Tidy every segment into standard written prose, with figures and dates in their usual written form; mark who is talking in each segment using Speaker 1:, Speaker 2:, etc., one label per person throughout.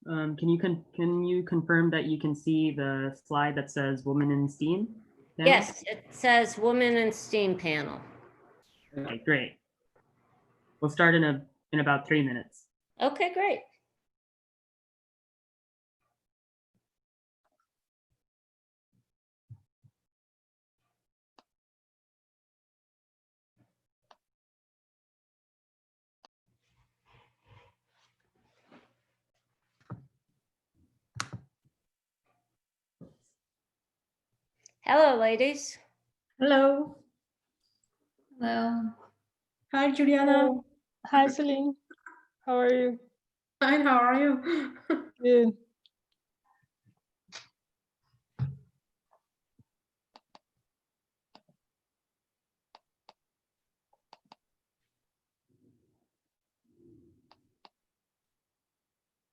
Speaker 1: Can you confirm that you can see the slide that says Women in STEAM panel?
Speaker 2: Yes, it says Women in STEAM panel.
Speaker 1: Okay, great. We'll start in about 3 minutes.
Speaker 2: Okay, great. Hello, ladies.
Speaker 3: Hello.
Speaker 4: Hello.
Speaker 3: Hi, Juliana.
Speaker 5: Hello. Hi, Celine. How are you?
Speaker 3: Fine, how are you?
Speaker 5: Good.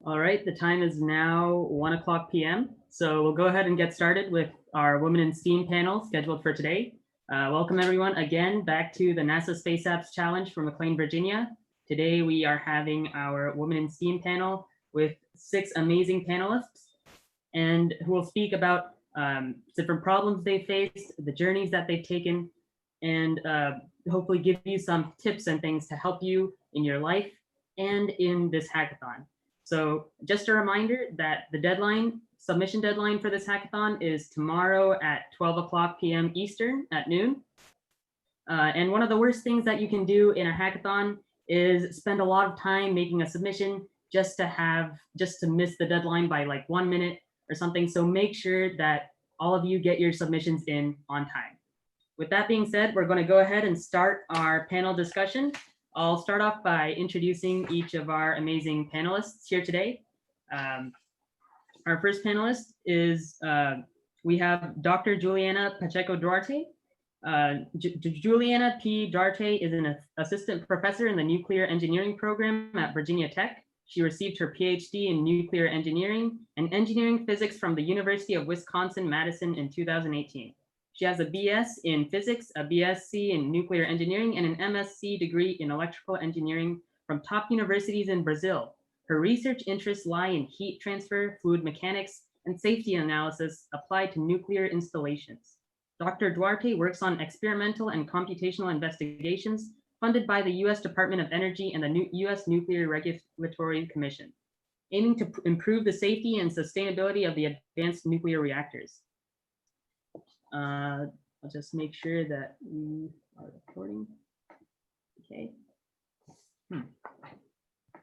Speaker 1: All right, the time is now 1:00 p.m. So we'll go ahead and get started with our Women in STEAM panel scheduled for today. Welcome everyone again back to the NASA Space Apps Challenge from McLean, Virginia. Today we are having our Women in STEAM panel with 6 amazing panelists and who will speak about different problems they faced, the journeys that they've taken, and hopefully give you some tips and things to help you in your life and in this hackathon. So just a reminder that the submission deadline for this hackathon is tomorrow at 12:00 p.m. Eastern at noon. And one of the worst things that you can do in a hackathon is spend a lot of time making a submission just to miss the deadline by like 1 minute or something. So make sure that all of you get your submissions in on time. With that being said, we're going to go ahead and start our panel discussion. I'll start off by introducing each of our amazing panelists here today. Our first panelist is, we have Dr. Juliana Pacheco Duarte. Juliana P. Duarte is an assistant professor in the nuclear engineering program at Virginia Tech. She received her PhD in nuclear engineering and engineering physics from the University of Wisconsin-Madison in 2018. She has a BS in physics, a BSc in nuclear engineering, and an MSc degree in electrical engineering from top universities in Brazil. Her research interests lie in heat transfer, fluid mechanics, and safety analysis applied to nuclear installations. Dr. Duarte works on experimental and computational investigations funded by the U.S. Department of Energy and the U.S. Nuclear Regulatory Commission, aiming to improve the safety and sustainability of the advanced nuclear reactors. I'll just make sure that we are recording. Okay.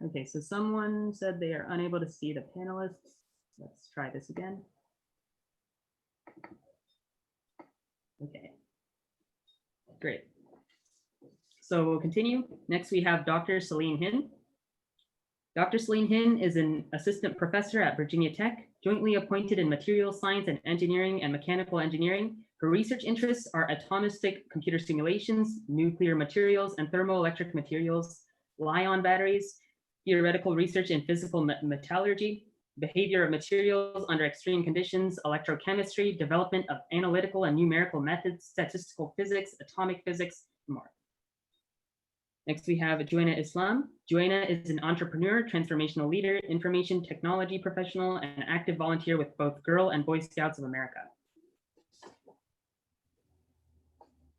Speaker 1: Okay, so someone said they are unable to see the panelists. Let's try this again. Okay, great. So we'll continue. Next, we have Dr. Celine Hin. Dr. Celine Hin is an assistant professor at Virginia Tech, jointly appointed in materials science and engineering and mechanical engineering. Her research interests are atomistic computer simulations, nuclear materials and thermoelectric materials, Li-ion batteries, theoretical research in physical metallurgy, behavior of materials under extreme conditions, electrochemistry, development of analytical and numerical methods, statistical physics, atomic physics, and more. Next, we have Joanna Islam. Joanna is an entrepreneur, transformational leader, information technology professional, and active volunteer with both Girl and Boy Scouts of America.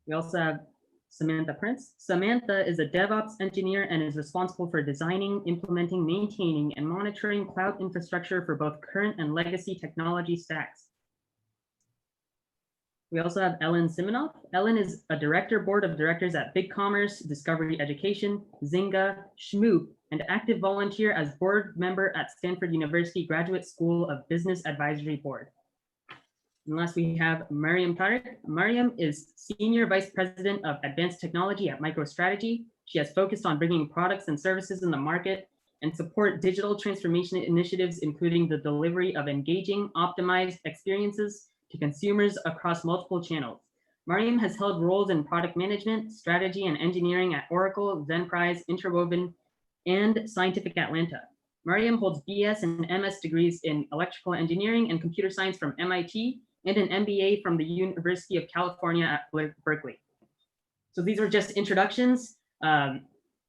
Speaker 1: We also have Samantha Prince. Samantha is a DevOps engineer and is responsible for designing, implementing, maintaining, and monitoring cloud infrastructure for both current and legacy technology stacks. We also have Ellen Siminoff. Ellen is a board of directors at BigCommerce, Discovery Education, Zynga, Schmoop, and active volunteer as board member at Stanford University Graduate School of Business Advisory Board. And last, we have Mariam Tariq. Mariam is Senior Vice President of Advanced Technology at MicroStrategy. She has focused on bringing products and services in the market and support digital transformation initiatives, including the delivery of engaging, optimized experiences to consumers across multiple channels. Mariam has held roles in product management, strategy, and engineering at Oracle, Zenprise, Interwoven, and Scientific Atlanta. Mariam holds BS and MS degrees in electrical engineering and computer science from MIT and an MBA from the University of California at Berkeley. So these are just introductions.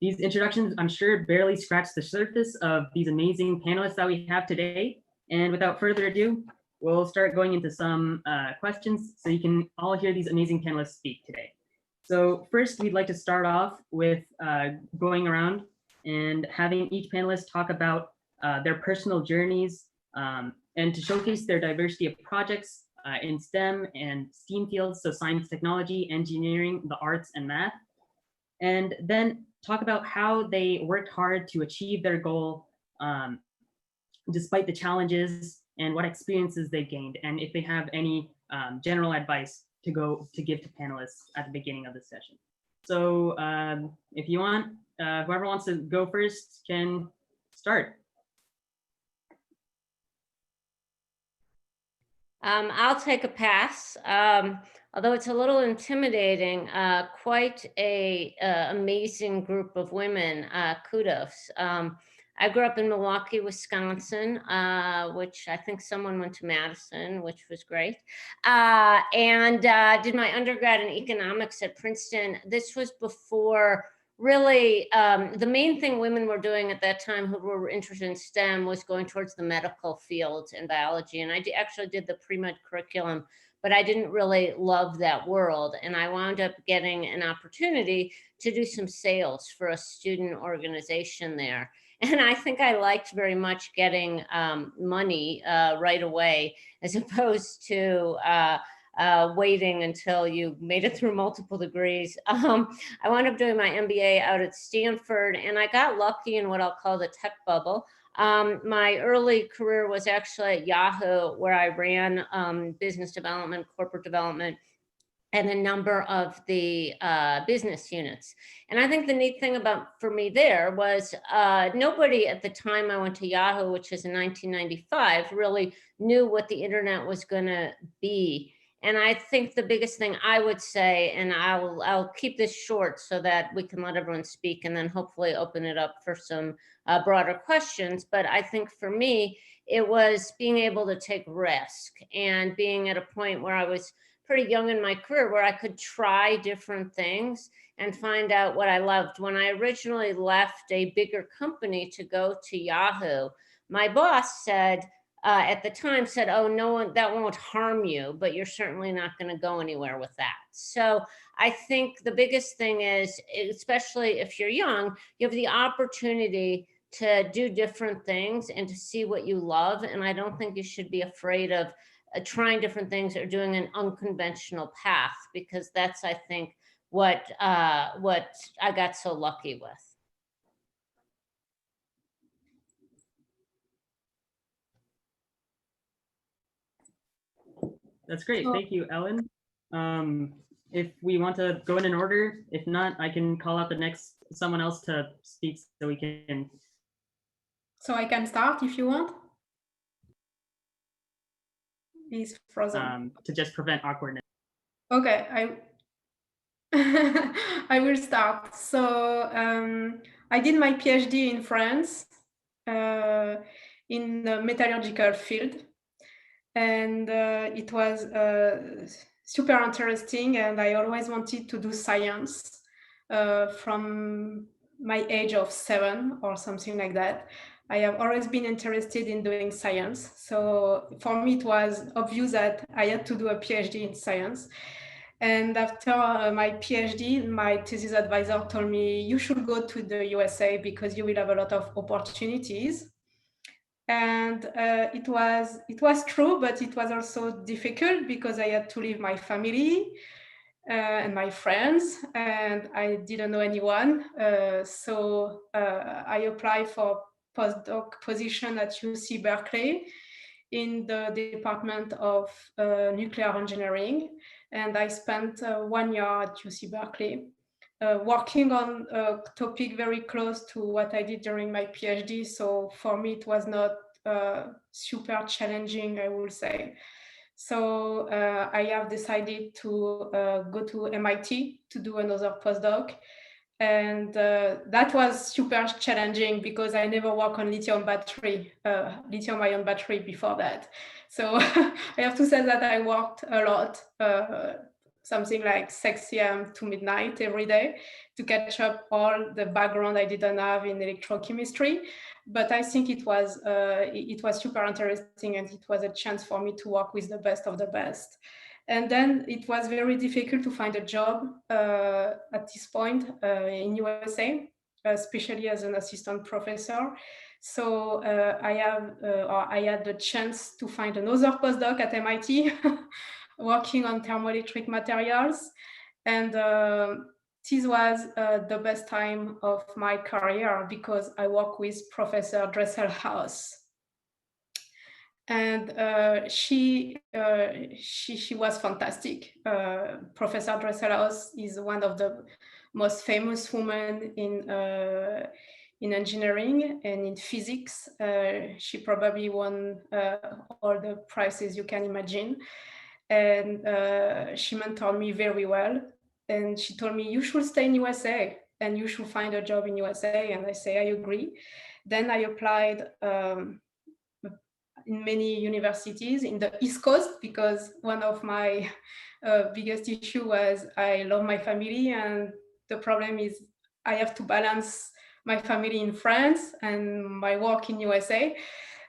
Speaker 1: These introductions, I'm sure, barely scratch the surface of these amazing panelists that we have today. And without further ado, we'll start going into some questions so you can all hear these amazing panelists speak today. So first, we'd like to start off with going around and having each panelist talk about their personal journeys and to showcase their diversity of projects in STEM and STEAM fields, so science, technology, engineering, the arts, and math. And then talk about how they worked hard to achieve their goal despite the challenges and what experiences they gained, and if they have any general advice to give to panelists at the beginning of the session. So if you want, whoever wants to go first can start.
Speaker 2: I'll take a pass. Although it's a little intimidating, quite a amazing group of women. Kudos. I grew up in Milwaukee, Wisconsin, which I think someone went to Madison, which was great, and did my undergrad in economics at Princeton. This was before really the main thing women were doing at that time who were interested in STEM was going towards the medical field and biology. And I actually did the pre-med curriculum, but I didn't really love that world. And I wound up getting an opportunity to do some sales for a student organization there. And I think I liked very much getting money right away, as opposed to waiting until you made it through multiple degrees. I wound up doing my MBA out at Stanford, and I got lucky in what I'll call the tech bubble. My early career was actually at Yahoo, where I ran business development, corporate development, and a number of the business units. And I think the neat thing for me there was nobody at the time I went to Yahoo, which is in 1995, really knew what the internet was gonna be. And I think the biggest thing I would say, and I'll keep this short so that we can let everyone speak and then hopefully open it up for some broader questions. But I think for me, it was being able to take risk and being at a point where I was pretty young in my career where I could try different things and find out what I loved. When I originally left a bigger company to go to Yahoo, my boss said, at the time said, oh, no one, that won't harm you, but you're certainly not going to go anywhere with that. So I think the biggest thing is, especially if you're young, you have the opportunity to do different things and to see what you love. And I don't think you should be afraid of trying different things or doing an unconventional path, because that's, I think, what I got so lucky with.
Speaker 1: That's great. Thank you, Ellen. If we want to go in an order, if not, I can call out the next someone else to speak so we can.
Speaker 3: So I can start if you want. He's frozen.
Speaker 1: To just prevent awkwardness.
Speaker 3: Okay, I will start. So I did my PhD in France in the metallurgical field. And it was super interesting, and I always wanted to do science from my age of 7 or something like that. I have always been interested in doing science. So for me, it was obvious that I had to do a PhD in science. And after my PhD, my thesis advisor told me, you should go to the USA because you will have a lot of opportunities. And it was true, but it was also difficult because I had to leave my family and my friends, and I didn't know anyone. So I applied for postdoc position at UC Berkeley in the Department of Nuclear Engineering. And I spent 1 year at UC Berkeley. Working on a topic very close to what I did during my PhD. So for me, it was not super challenging, I will say. So I have decided to go to MIT to do another postdoc. And that was super challenging because I never worked on lithium-ion battery before that. So I have to say that I worked a lot something like 6 a.m. to midnight every day to catch up all the background I didn't have in electrochemistry. But I think it was super interesting, and it was a chance for me to work with the best of the best. And then it was very difficult to find a job at this point in USA, especially as an assistant professor. So I had the chance to find another postdoc at MIT working on thermoelectric materials. And this was the best time of my career because I work with Professor Dresselhaus. And she was fantastic. Professor Dresselhaus is one of the most famous women in engineering and in physics. She probably won all the prizes you can imagine. And she mentored me very well. And she told me, you should stay in USA and you should find a job in USA. And I say, I agree. Then I applied in many universities in the East Coast because one of my biggest issue was I love my family, and the problem is I have to balance my family in France and my work in USA.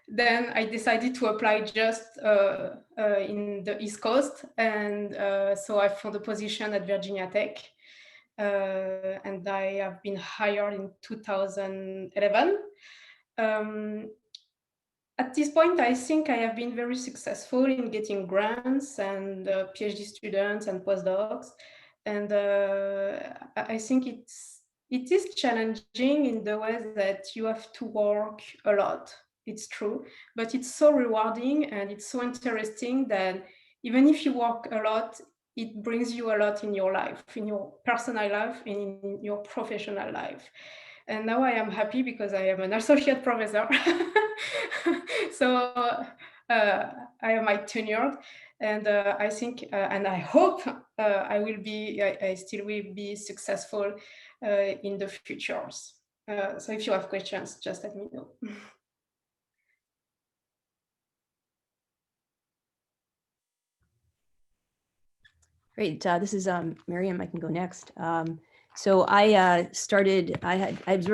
Speaker 3: Then I decided to apply just in the East Coast, and so I found a position at Virginia Tech, and I have been hired in 2011. At this point, I think I have been very successful in getting grants and PhD students and postdocs. And I think it is challenging in the way that you have to work a lot. It's true, but it's so rewarding and it's so interesting that even if you work a lot, it brings you a lot in your life, in your personal life and in your professional life. And now I am happy because I am an associate professor. So I am my tenured, and I think and I hope I still will be successful in the futures. So if you have questions, just let me know.
Speaker 6: Great. This is Miriam. I can go next. So I started. I was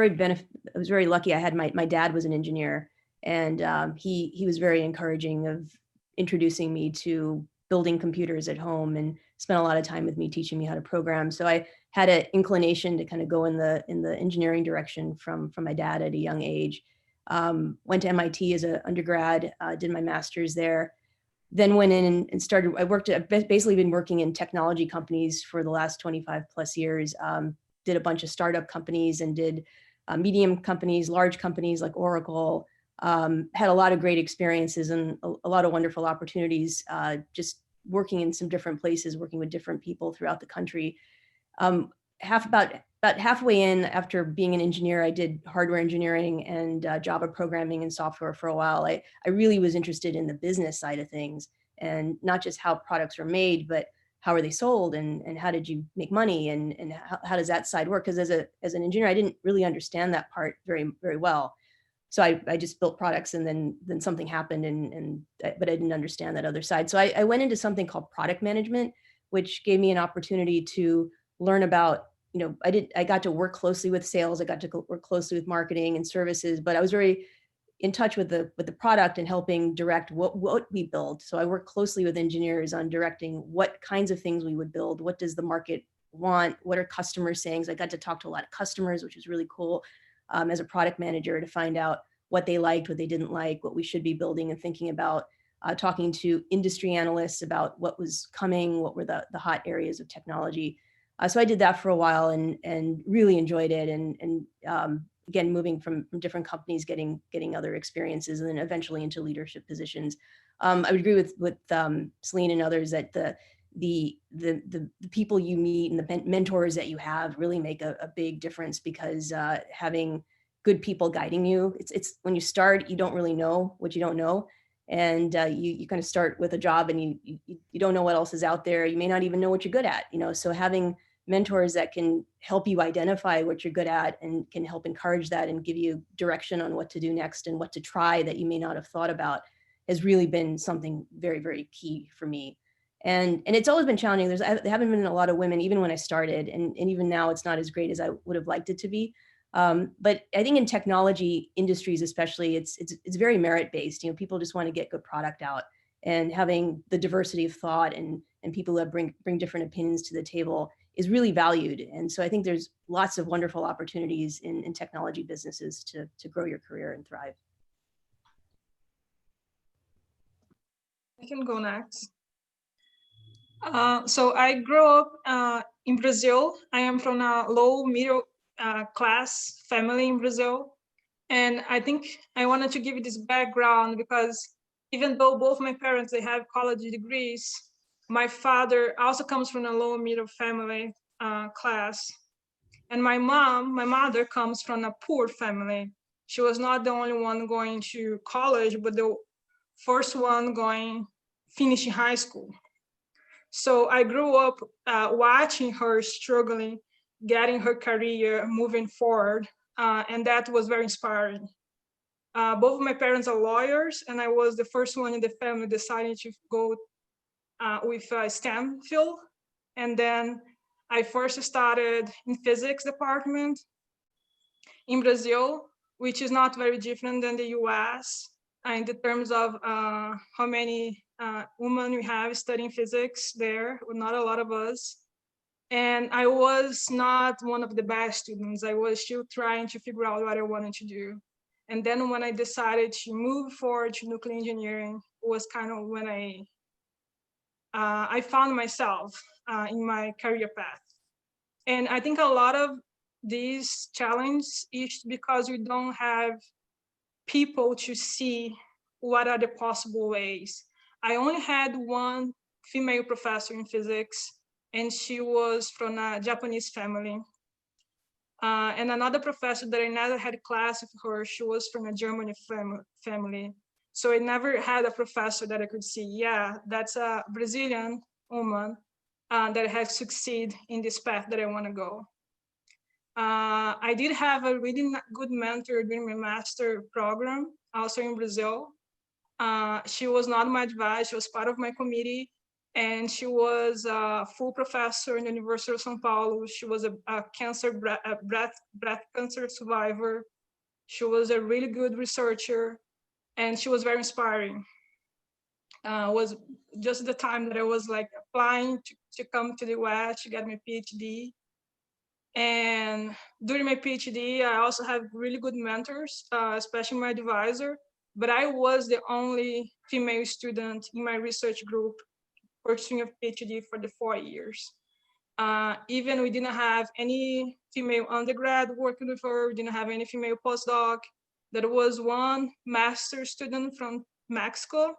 Speaker 6: very lucky. I had my dad was an engineer, and he was very encouraging of introducing me to building computers at home, and spent a lot of time with me teaching me how to program. So I had an inclination to kind of go in the engineering direction from my dad at a young age. Went to MIT as an undergrad, did my master's there. Then went in and started, I've basically been working in technology companies for the last 25 plus years. Did a bunch of startup companies and did medium companies, large companies like Oracle. Had a lot of great experiences and a lot of wonderful opportunities, just working in some different places, working with different people throughout the country. About halfway in, after being an engineer, I did hardware engineering and Java programming and software for a while. I really was interested in the business side of things, and not just how products are made, but how are they sold, and how did you make money, and how does that side work? Because as an engineer, I didn't really understand that part very, very well. So I just built products, and then something happened, but I didn't understand that other side. So I went into something called product management, which gave me an opportunity to learn about, I got to work closely with sales. I got to work closely with marketing and services, but I was very in touch with the product and helping direct what we build. So I worked closely with engineers on directing what kinds of things we would build. What does the market want? What are customers saying? So I got to talk to a lot of customers, which was really cool as a product manager, to find out what they liked, what they didn't like, what we should be building and thinking about. Talking to industry analysts about what was coming, what were the hot areas of technology. So I did that for a while and really enjoyed it. And again, moving from different companies, getting other experiences, and then eventually into leadership positions. I would agree with Celine and others that the people you meet and the mentors that you have really make a big difference, because having good people guiding you, it's when you start, you don't really know what you don't know. And you kind of start with a job and you don't know what else is out there. You may not even know what you're good at, so having mentors that can help you identify what you're good at and can help encourage that and give you direction on what to do next and what to try that you may not have thought about has really been something very, very key for me. And it's always been challenging. There haven't been a lot of women, even when I started, and even now it's not as great as I would have liked it to be. But I think in technology industries, especially, it's very merit-based. You know, people just want to get good product out, and having the diversity of thought and people that bring different opinions to the table is really valued. And so I think there's lots of wonderful opportunities in technology businesses to grow your career and thrive.
Speaker 7: I can go next. So I grew up in Brazil. I am from a low middle class family in Brazil. And I think I wanted to give you this background because even though both my parents, they have college degrees, my father also comes from a low middle family class. And my mother comes from a poor family. She was not the only one going to college, but the first one finishing high school. So I grew up watching her struggling, getting her career moving forward, and that was very inspiring. Both of my parents are lawyers, and I was the first one in the family deciding to go with STEM field. And then I first started in physics department in Brazil, which is not very different than the US in the terms of how many women we have studying physics there, not a lot of us. And I was not one of the best students. I was still trying to figure out what I wanted to do. And then when I decided to move forward to nuclear engineering, was kind of when I found myself in my career path. And I think a lot of these challenges is because we don't have people to see what are the possible ways. I only had one female professor in physics, and she was from a Japanese family. And another professor that I never had class with her, she was from a German family. So I never had a professor that I could see, yeah, that's a Brazilian woman that has succeeded in this path that I want to go. I did have a really good mentor during my master program, also in Brazil. She was not my advisor, she was part of my committee, and she was a full professor in the University of São Paulo. She was a breast cancer survivor. She was a really good researcher, and she was very inspiring. Was just the time that I was like applying to come to the US to get my PhD. And during my PhD, I also have really good mentors, especially my advisor, but I was the only female student in my research group pursuing a PhD for the 4 years. Even we didn't have any female undergrad working with her, we didn't have any female postdoc. There was one master student from Mexico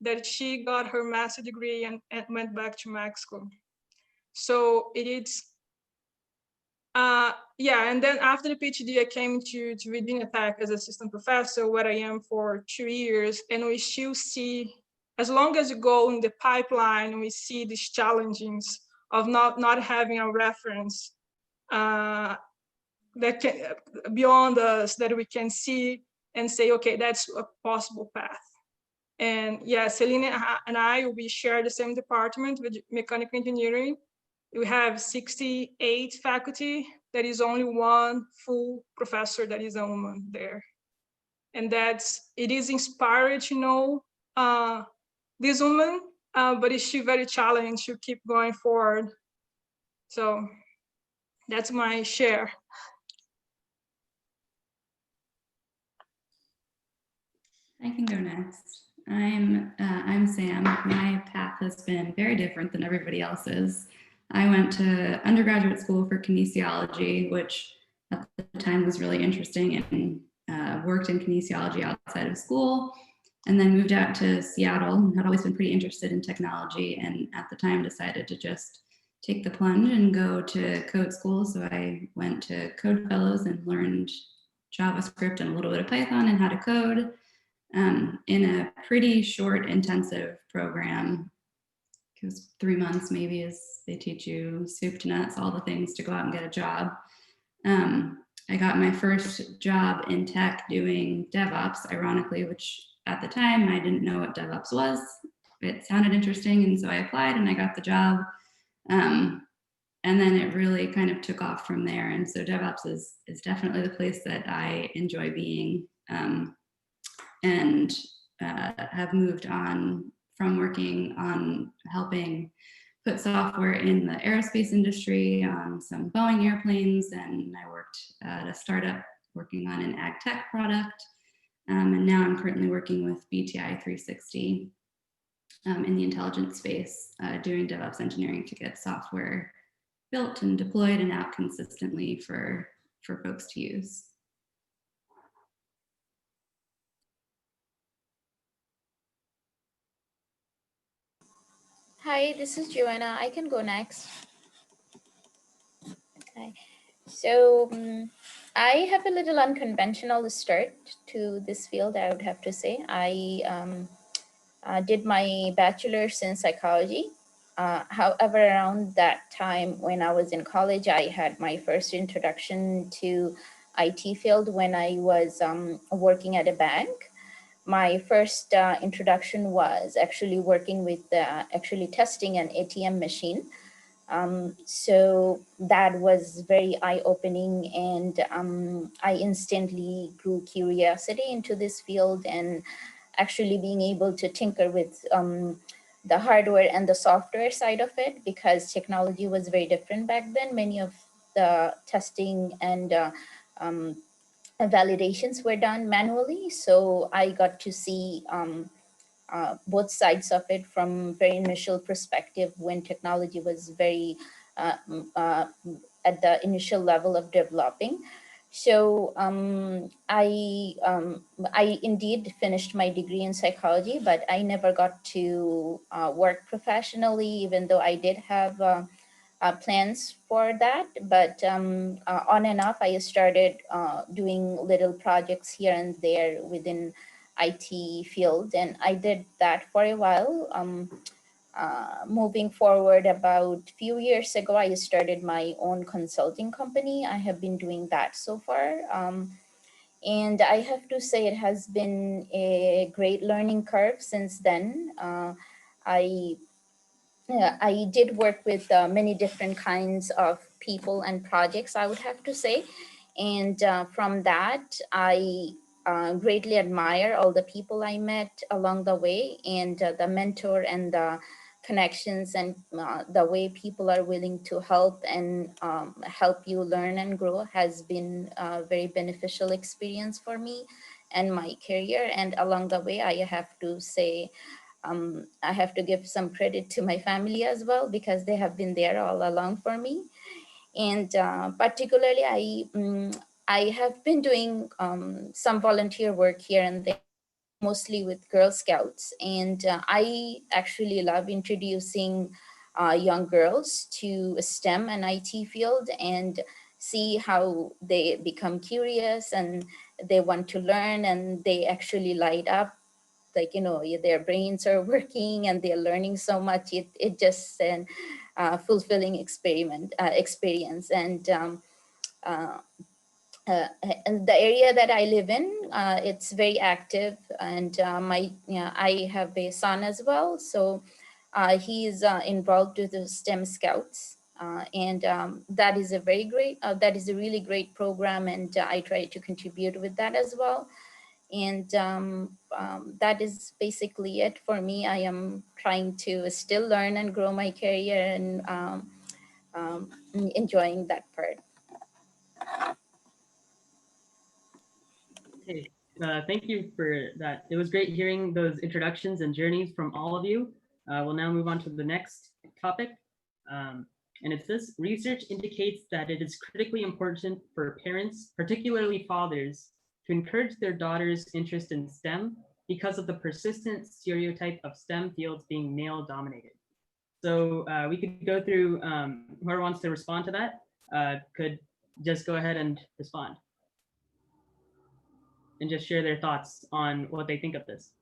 Speaker 7: that she got her master degree and went back to Mexico. So it is, yeah, and then after the PhD, I came to Virginia Tech as assistant professor, where I am for 2 years, and we still see, as long as you go in the pipeline, we see these challenges of not having a reference that can, beyond us, that we can see and say, okay, that's a possible path. And yeah, Selena and I, we share the same department with mechanical engineering. We have 68 faculty. There is only one full professor that is a woman there. And it is inspiring to know this woman, but it's still very challenging to keep going forward. So that's my share.
Speaker 4: I can go next. I'm Sam. My path has been very different than everybody else's. I went to undergraduate school for kinesiology, which at the time was really interesting, and worked in kinesiology outside of school, and then moved out to Seattle. Had always been pretty interested in technology, and at the time decided to just take the plunge and go to code school. So I went to Code Fellows and learned JavaScript and a little bit of Python and how to code in a pretty short, intensive program. It was 3 months maybe, as they teach you soup to nuts, all the things to go out and get a job. I got my first job in tech doing DevOps, ironically, which at the time I didn't know what DevOps was. it sounded interesting, and so I applied and I got the job. And then it really kind of took off from there. And so DevOps is definitely the place that I enjoy being, and have moved on from working on helping put software in the aerospace industry on some Boeing airplanes. And I worked at a startup working on an ag tech product. And now I'm currently working with BTI 360 in the intelligence space, doing DevOps engineering to get software built and deployed and out consistently for folks to use.
Speaker 8: Hi, this is Joanna. I can go next. Okay. So I have a little unconventional start to this field, I would have to say. I did my bachelor's in psychology. However, around that time when I was in college, I had my first introduction to IT field when I was working at a bank. My first introduction was actually working with actually testing an ATM machine. So that was very eye-opening, and I instantly grew curiosity into this field, and actually being able to tinker with the hardware and the software side of it, because technology was very different back then. Many of the testing and validations were done manually. So I got to see both sides of it from very initial perspective when technology was very at the initial level of developing. So I indeed finished my degree in psychology, but I never got to work professionally, even though I did have plans for that. But on and off, I started doing little projects here and there within IT field, and I did that for a while. Moving forward, about a few years ago, I started my own consulting company. I have been doing that so far. And I have to say it has been a great learning curve since then. I did work with many different kinds of people and projects, I would have to say. And from that, I greatly admire all the people I met along the way, and the mentor and the connections, and the way people are willing to help and help you learn and grow has been a very beneficial experience for me and my career. And along the way, I have to say, I have to give some credit to my family as well, because they have been there all along for me. And particularly, I have been doing some volunteer work here and there, mostly with Girl Scouts. And I actually love introducing young girls to STEM and IT field, and see how they become curious and they want to learn, and they actually light up, like, you know, their brains are working and they're learning so much. It just an fulfilling experience. Uh, and the area that I live in, it's very active, and I have a son as well, so he is involved with the STEM Scouts, and that is a that is a really great program, and I try to contribute with that as well. And that is basically it for me. I am trying to still learn and grow my career, and enjoying that part.
Speaker 1: Hey, thank you for that. It was great hearing those introductions and journeys from all of you. We'll now move on to the next topic. And it's this: research indicates that it is critically important for parents, particularly fathers, to encourage their daughters' interest in STEM because of the persistent stereotype of STEM fields being male dominated. So we could go through, whoever wants to respond to that could just go ahead and respond and just share their thoughts on what they think of this.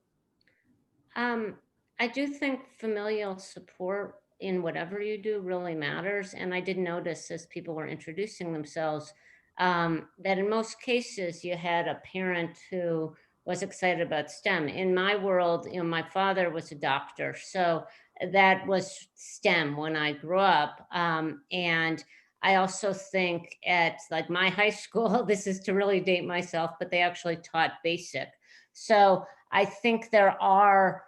Speaker 2: I do think familial support in whatever you do really matters. And I did notice as people were introducing themselves that in most cases you had a parent who was excited about STEM. In my world, my father was a doctor, so that was STEM when I grew up. And I also think at like my high school, this is to really date myself, but they actually taught basic. So I think there are,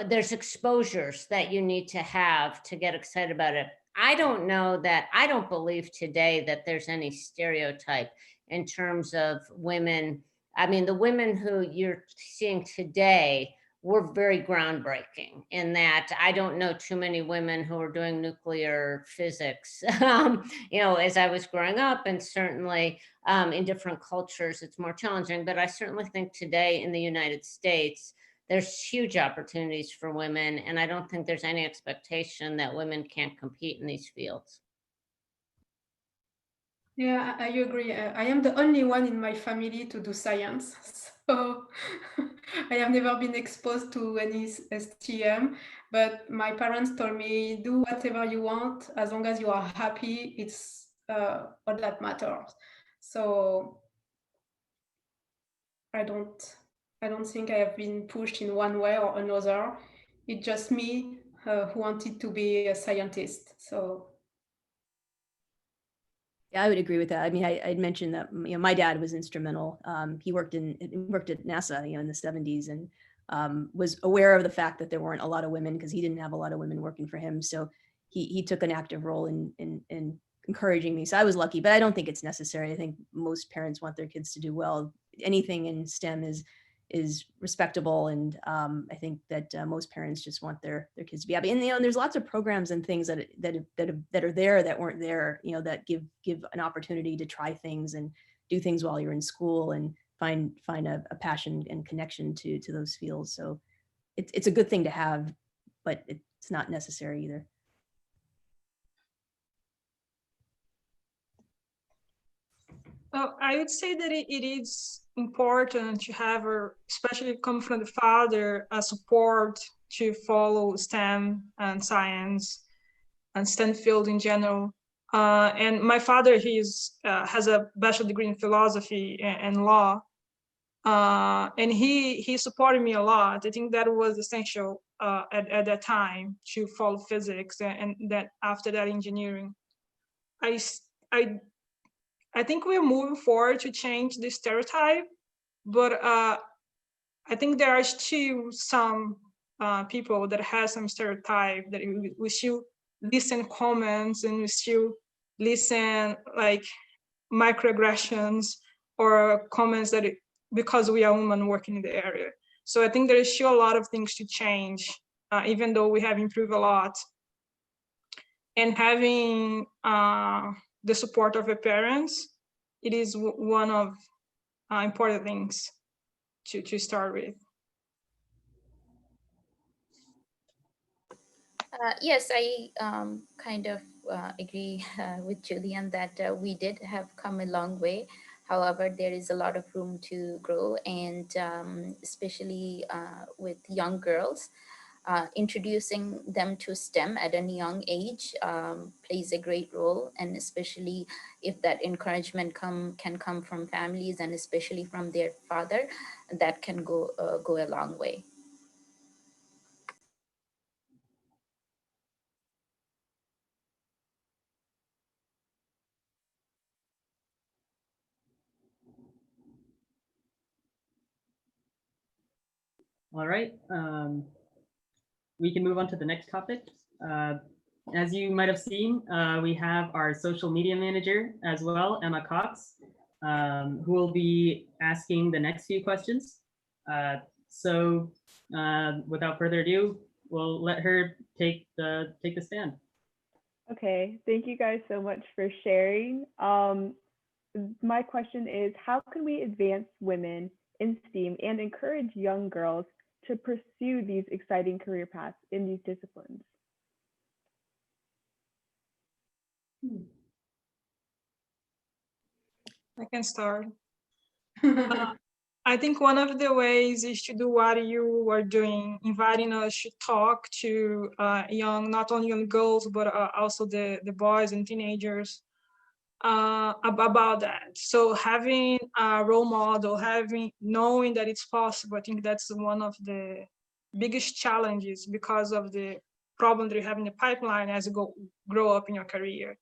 Speaker 2: there's exposures that you need to have to get excited about it. I don't believe today that there's any stereotype in terms of women. I mean, the women who you're seeing today were very groundbreaking in that I don't know too many women who are doing nuclear physics, as I was growing up, and certainly in different cultures, it's more challenging. But I certainly think today in the United States, there's huge opportunities for women, and I don't think there's any expectation that women can't compete in these fields.
Speaker 3: Yeah, I agree. I am the only one in my family to do science, so I have never been exposed to any STEM, but my parents told me, do whatever you want, as long as you are happy, it's all that matters. So I don't think I have been pushed in one way or another. It's just me who wanted to be a scientist. So
Speaker 6: Yeah, I would agree with that. I mean, I'd mentioned that my dad was instrumental. He worked at NASA, in the 70s, and was aware of the fact that there weren't a lot of women because he didn't have a lot of women working for him. So he took an active role in encouraging me. So I was lucky, but I don't think it's necessary. I think most parents want their kids to do well. Anything in STEM is respectable, and I think that most parents just want their kids to be happy. And there's lots of programs and things that are there that weren't there, that give an opportunity to try things and do things while you're in school and find a passion and connection to those fields. So it's a good thing to have, but it's not necessary either.
Speaker 7: Well, I would say that it is important to have, especially coming from the father, a support to follow STEM and science and STEM field in general. And my father, has a bachelor degree in philosophy and law, and he supported me a lot. I think that was essential at that time to follow physics, and that after that engineering. I think we're moving forward to change the stereotype, but I think there are still some people that have some stereotype that we still listen comments and we still listen like microaggressions or comments that because we are women working in the area. So I think there is still a lot of things to change, even though we have improved a lot. And having the support of the parents, it is one of important things to start with.
Speaker 8: Yes, I kind of agree with Julian that we did have come a long way. However, there is a lot of room to grow, and especially with young girls. Introducing them to STEM at a young age plays a great role, and especially if that encouragement can come from families and especially from their father, that can go a long way.
Speaker 1: All right. We can move on to the next topic. As you might have seen, we have our social media manager as well, Emma Cox, who will be asking the next few questions. So without further ado, we'll let her take the stand.
Speaker 9: Okay, thank you guys so much for sharing. My question is, how can we advance women in STEAM and encourage young girls to pursue these exciting career paths in these disciplines?
Speaker 7: I can start. I think one of the ways is to do what you are doing, inviting us to talk to not only young girls, but also the boys and teenagers about that. So having a role model, knowing that it's possible, I think that's one of the biggest challenges because of the problem that you have in the pipeline as you grow up in your career.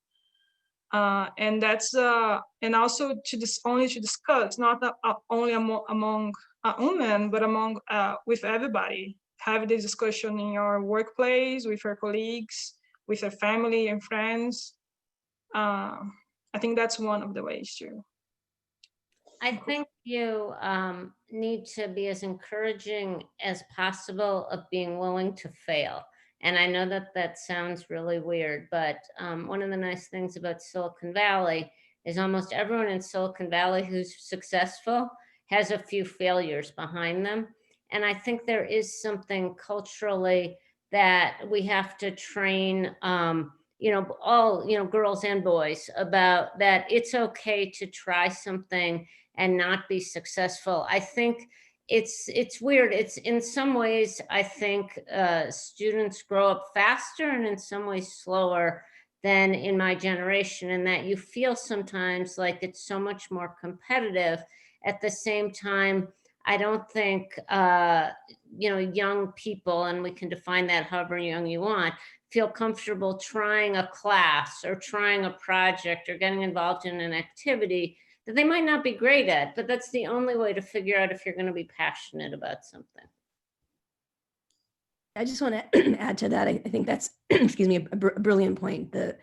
Speaker 7: And that's and also to discuss, not only among women, but among with everybody. Have this discussion in your workplace, with your colleagues, with your family and friends. I think that's one of the ways too.
Speaker 2: I think you need to be as encouraging as possible of being willing to fail. And I know that that sounds really weird, but one of the nice things about Silicon Valley is almost everyone in Silicon Valley who's successful has a few failures behind them. And I think there is something culturally that we have to train all girls and boys about, that it's okay to try something and not be successful. I think it's weird. It's in some ways, I think students grow up faster and in some ways slower than in my generation, and that you feel sometimes like it's so much more competitive. At the same time, I don't think young people, and we can define that however young you want, feel comfortable trying a class or trying a project or getting involved in an activity that they might not be great at, but that's the only way to figure out if you're going to be passionate about something.
Speaker 6: I just want to add to that. I think that's, excuse me, a brilliant point, the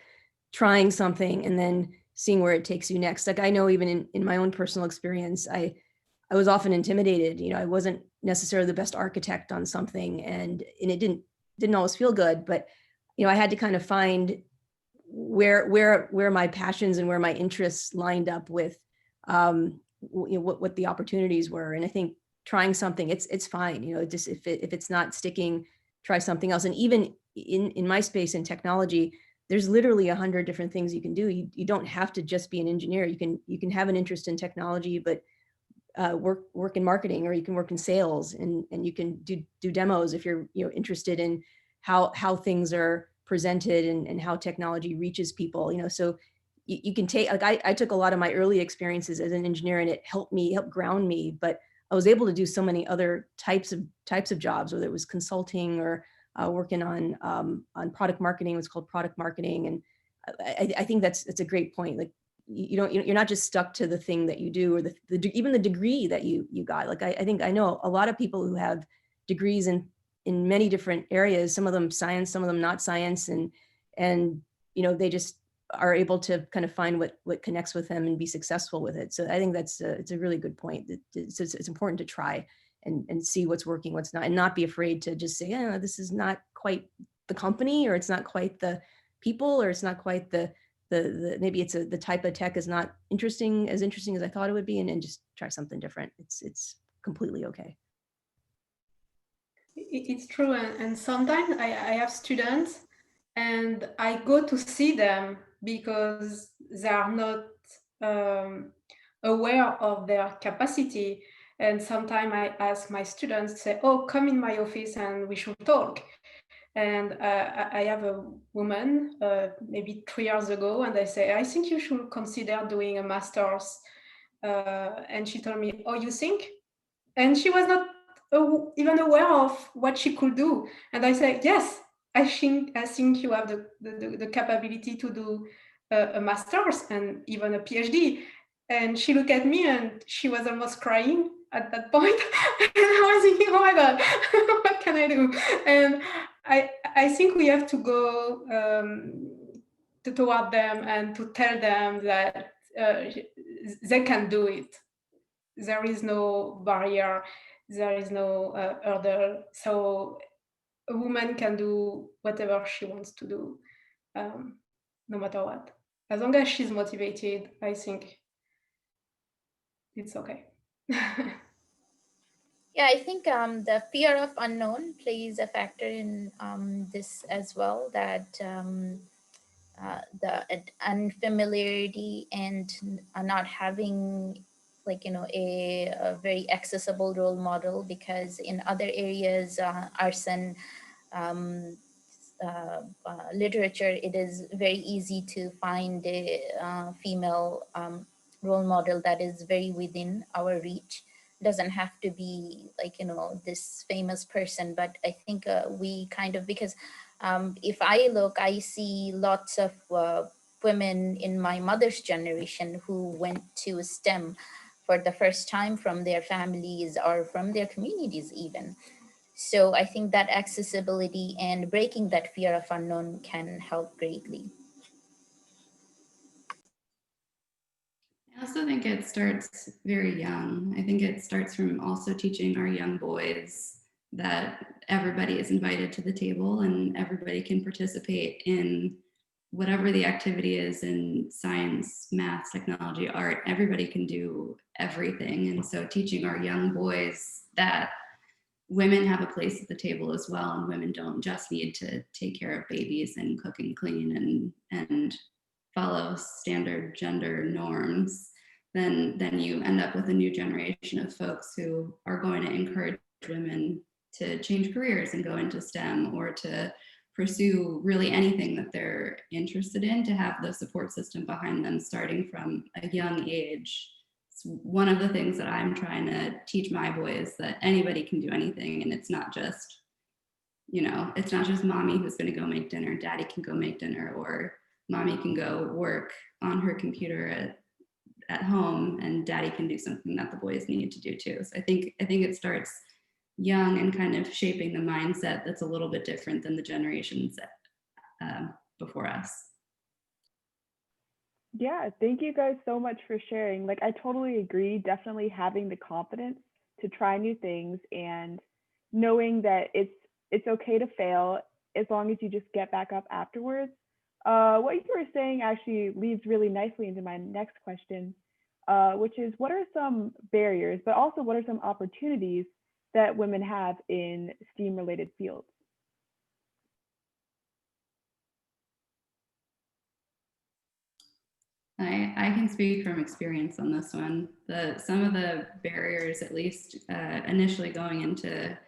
Speaker 6: trying something and then seeing where it takes you next. Like I know even in my own personal experience, I was often intimidated. I wasn't necessarily the best architect on something, and it didn't always feel good, but I had to kind of find where my passions and where my interests lined up with what the opportunities were. And I think trying something, it's fine. Just if it's not sticking, try something else. And even in my space in technology, there's literally 100 different things you can do. You don't have to just be an engineer. You can have an interest in technology, but work in marketing, or you can work in sales, and you can do demos if you're interested in how things are presented and how technology reaches people. So you can take, like I took a lot of my early experiences as an engineer, and it helped ground me, but I was able to do so many other types of jobs, whether it was consulting or working on product marketing. It was called product marketing. And I think that's a great point. Like you're not just stuck to the thing that you do, or even the degree that you got. Like I think I know a lot of people who have degrees in many different areas, some of them science, some of them not science, and they just are able to kind of find what connects with them and be successful with it. So I think it's a really good point. It's important to try and see what's working, what's not, and not be afraid to just say, this is not quite the company, or it's not quite the people, or it's not quite the maybe it's the type of tech is not interesting as I thought it would be, and just try something different. It's completely okay.
Speaker 3: It's true, and sometimes I have students and I go to see them because they are not aware of their capacity. And sometimes I ask my students, say, oh, come in my office and we should talk. And I have a woman, maybe 3 years ago, and I say, I think you should consider doing a master's. And she told me, oh, you think? And she was not even aware of what she could do. And I said, yes, I think you have the capability to do a master's and even a PhD. And she looked at me and she was almost crying at that point. And I was thinking, oh my God, what can I do? And I think we have to go toward them and to tell them that they can do it. There is no barrier. There is no hurdle. So a woman can do whatever she wants to do, no matter what. As long as she's motivated, I think it's okay.
Speaker 8: Yeah, I think the fear of unknown plays a factor in this as well, that the unfamiliarity and not having a very accessible role model, because in other areas, arts and literature, it is very easy to find a female role model that is very within our reach. Doesn't have to be like, this famous person, but I think we kind of, because if I look, I see lots of women in my mother's generation who went to STEM for the first time from their families or from their communities even. So I think that accessibility and breaking that fear of unknown can help greatly.
Speaker 4: I also think it starts very young. I think it starts from also teaching our young boys that everybody is invited to the table and everybody can participate in whatever the activity is in science, math, technology, art. Everybody can do everything. And so teaching our young boys that women have a place at the table as well, and women don't just need to take care of babies and cook and clean and follow standard gender norms, then you end up with a new generation of folks who are going to encourage women to change careers and go into STEM or to pursue really anything that they're interested in, to have the support system behind them starting from a young age. It's one of the things that I'm trying to teach my boys, that anybody can do anything, and it's not just, it's not just mommy who's going to go make dinner, daddy can go make dinner, or mommy can go work on her computer at home and daddy can do something that the boys need to do too. So I think it starts young and kind of shaping the mindset that's a little bit different than the generations before us.
Speaker 9: Yeah, thank you guys so much for sharing. Like, I totally agree. Definitely having the confidence to try new things and knowing that it's okay to fail as long as you just get back up afterwards. What you were saying actually leads really nicely into my next question, which is, what are some barriers, but also what are some opportunities that women have in STEAM-related fields?
Speaker 4: I can speak from experience on this one. Some of the barriers, at least initially going into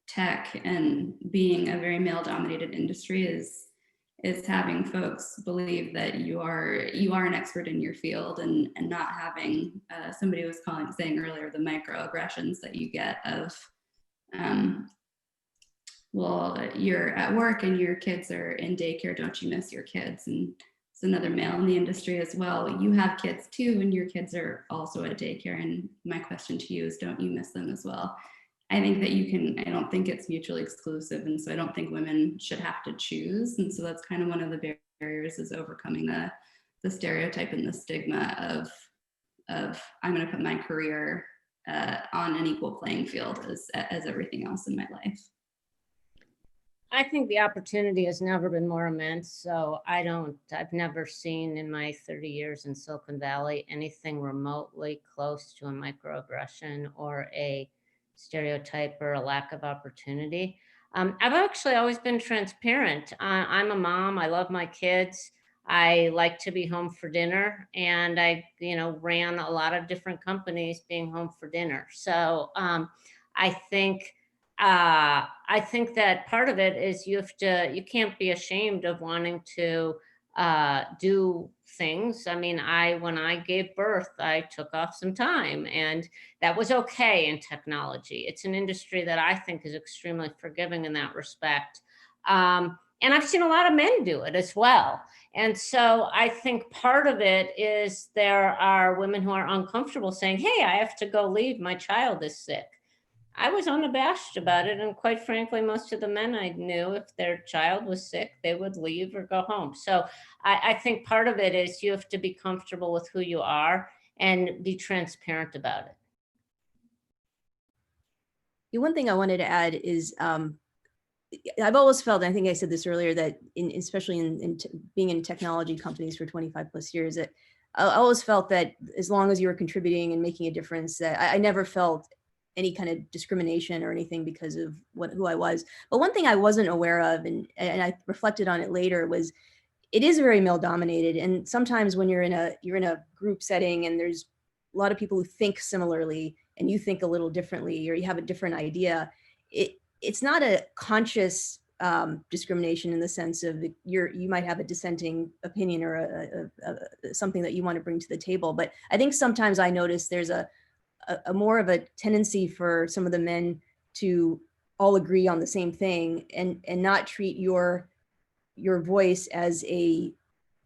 Speaker 4: tech and being a very male-dominated industry, is having folks believe that you are an expert in your field, and not having somebody was saying earlier, the microaggressions that you get of well, you're at work and your kids are in daycare, don't you miss your kids? And it's another male in the industry as well, you have kids too, and your kids are also at daycare, and my question to you is, don't you miss them as well? I think that I don't think it's mutually exclusive, and so I don't think women should have to choose. And so that's kind of one of the barriers, is overcoming the stereotype and the stigma of I'm going to put my career on an equal playing field as everything else in my life.
Speaker 2: I think the opportunity has never been more immense. So I've never seen in my 30 years in Silicon Valley anything remotely close to a microaggression or a stereotype or a lack of opportunity. I've actually always been transparent. I'm a mom. I love my kids. I like to be home for dinner, and I, ran a lot of different companies being home for dinner. So I think that part of it is you can't be ashamed of wanting to do things. I mean, when I gave birth, I took off some time, and that was okay in technology. It's an industry that I think is extremely forgiving in that respect. And I've seen a lot of men do it as well. And so I think part of it is there are women who are uncomfortable saying, hey, I have to go leave, my child is sick. I was unabashed about it. And quite frankly, most of the men I knew, if their child was sick, they would leave or go home. So I think part of it is you have to be comfortable with who you are and be transparent about it.
Speaker 6: The one thing I wanted to add is I've always felt, I think I said this earlier, that especially in being in technology companies for 25 plus years, that I always felt that as long as you were contributing and making a difference, that I never felt any kind of discrimination or anything because of who I was. But one thing I wasn't aware of, and I reflected on it later, was it is very male dominated. And sometimes when you're in a group setting and there's a lot of people who think similarly and you think a little differently, or you have a different idea, it's not a conscious discrimination in the sense of you might have a dissenting opinion or something that you want to bring to the table. But I think sometimes I notice there's a more of a tendency for some of the men to all agree on the same thing and not treat your voice as a,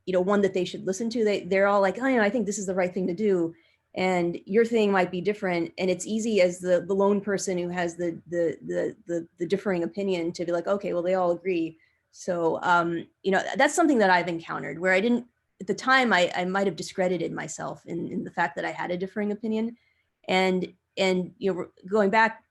Speaker 6: one that they should listen to. They're all like, oh, I think this is the right thing to do. And your thing might be different. And it's easy as the lone person who has the differing opinion to be like, okay, well, they all agree. So, that's something that I've encountered where I didn't, at the time, I might've discredited myself in the fact that I had a differing opinion. And going back,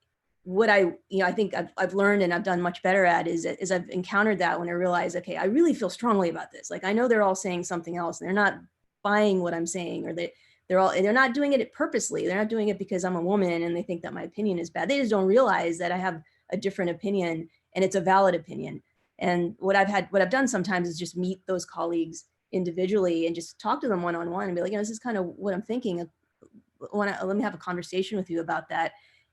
Speaker 6: what I think I've learned and I've done much better at is I've encountered that when I realize, okay, I really feel strongly about this. Like, I know they're all saying something else and they're not buying what I'm saying, or they're not doing it purposely. They're not doing it because I'm a woman and they think that my opinion is bad. They just don't realize that I have a different opinion and it's a valid opinion. And what I've done sometimes is just meet those colleagues individually and just talk to them one-on-one and be like, this is kind of what I'm thinking. Let me have a conversation with you about that.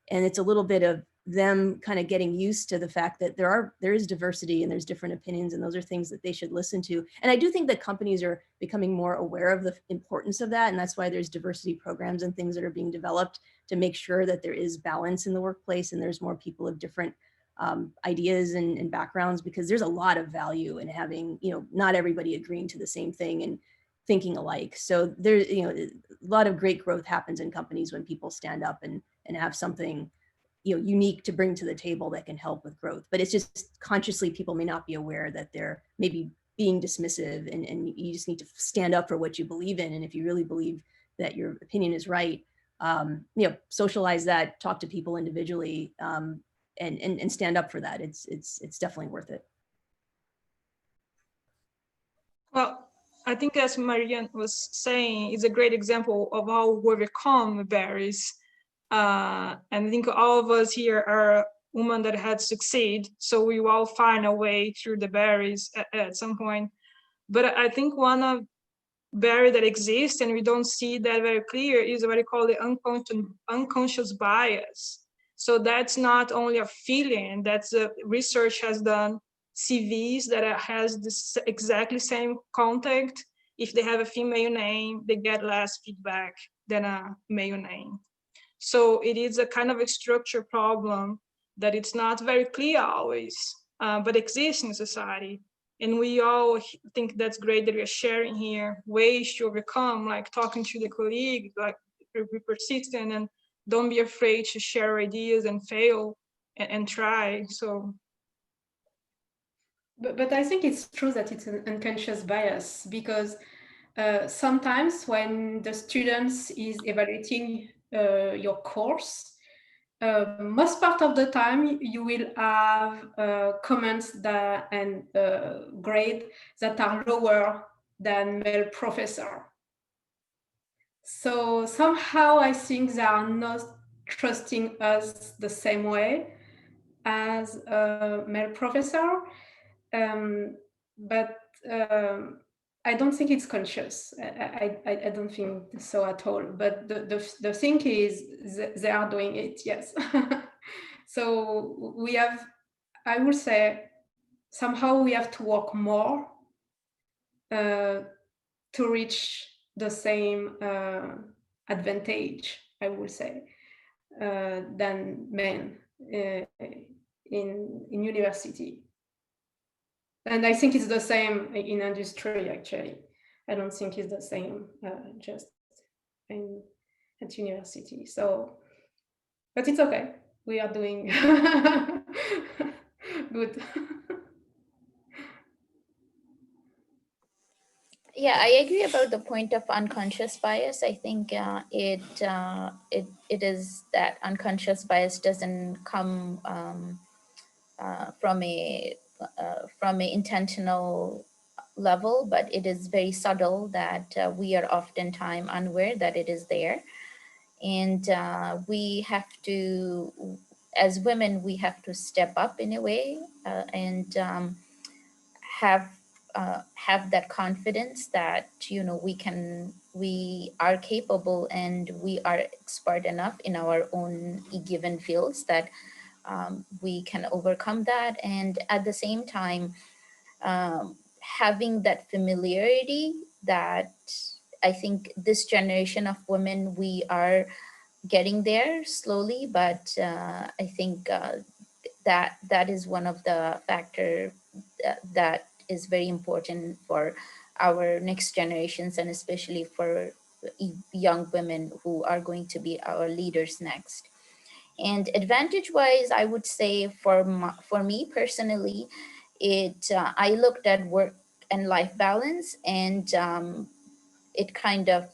Speaker 6: And it's a little bit of them kind of getting used to the fact that there is diversity and there's different opinions, and those are things that they should listen to. And I do think that companies are becoming more aware of the importance of that. And that's why there's diversity programs and things that are being developed to make sure that there is balance in the workplace and there's more people of different ideas and backgrounds, because there's a lot of value in having, not everybody agreeing to the same thing and thinking alike. So there's, a lot of great growth happens in companies when people stand up and have something, unique to bring to the table that can help with growth. But it's just consciously people may not be aware that they're maybe being dismissive, and you just need to stand up for what you believe in. And if you really believe that your opinion is right, socialize that, talk to people individually, and stand up for that. It's definitely worth it.
Speaker 7: Well, I think as Marianne was saying, is a great example of how we overcome barriers. And I think all of us here are women that had succeed. So we all find a way through the barriers at some point. But I think one of barrier that exists, and we don't see that very clear, is what I call the unconscious bias. So that's not only a feeling, that's research has done CVs that has this exactly same content. If they have a female name, they get less feedback than a male name. So it is a kind of a structure problem that it's not very clear always, but exists in society. And we all think that's great that we are sharing here ways to overcome, like talking to the colleague, like be persistent and don't be afraid to share ideas and fail and try. So.
Speaker 3: But I think it's true that it's an unconscious bias, because sometimes when the students is evaluating your course, most part of the time you will have comments and grade that are lower than male professor. So somehow I think they are not trusting us the same way as a male professor. But I don't think it's conscious. I don't think so at all. But the thing is, they are doing it, yes. So we have, I would say, somehow we have to work more to reach the same advantage, I would say, than men in university. And I think it's the same in industry, actually. I don't think it's the same just at university. So, but it's okay. We are doing good.
Speaker 8: Yeah, I agree about the point of unconscious bias. I think it is that unconscious bias doesn't come from a intentional level, but it is very subtle that we are oftentimes unaware that it is there. And we have to, as women, we have to step up in a way and have that confidence that, we are capable and we are expert enough in our own given fields that we can overcome that. And at the same time, having that familiarity that I think this generation of women, we are getting there slowly, but I think that is one of the factor that is very important for our next generations, and especially for young women who are going to be our leaders next. And advantage-wise, I would say for me personally, I looked at work and life balance, and it kind of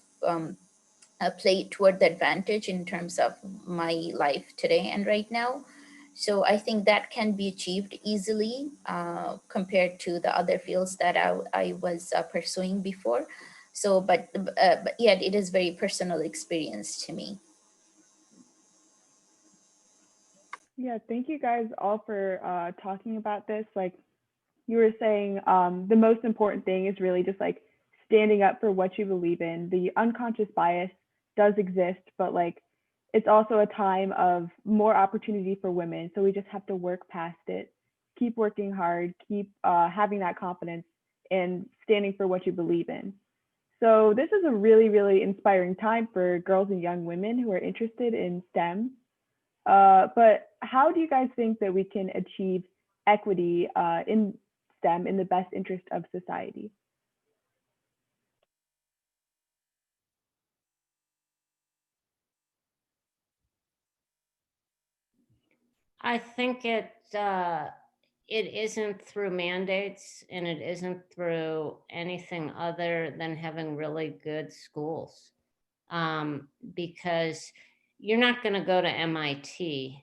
Speaker 8: played toward the advantage in terms of my life today and right now. So I think that can be achieved easily compared to the other fields that I was pursuing before. So, but yet it is very personal experience to me.
Speaker 9: Yeah, thank you guys all for talking about this. Like you were saying, the most important thing is really just like standing up for what you believe in. The unconscious bias does exist, but like it's also a time of more opportunity for women. So we just have to work past it, keep working hard, keep having that confidence and standing for what you believe in. So this is a really, really inspiring time for girls and young women who are interested in STEM. But how do you guys think that we can achieve equity in STEM in the best interest of society?
Speaker 2: I think it isn't through mandates, and it isn't through anything other than having really good schools, because you're not going to go to MIT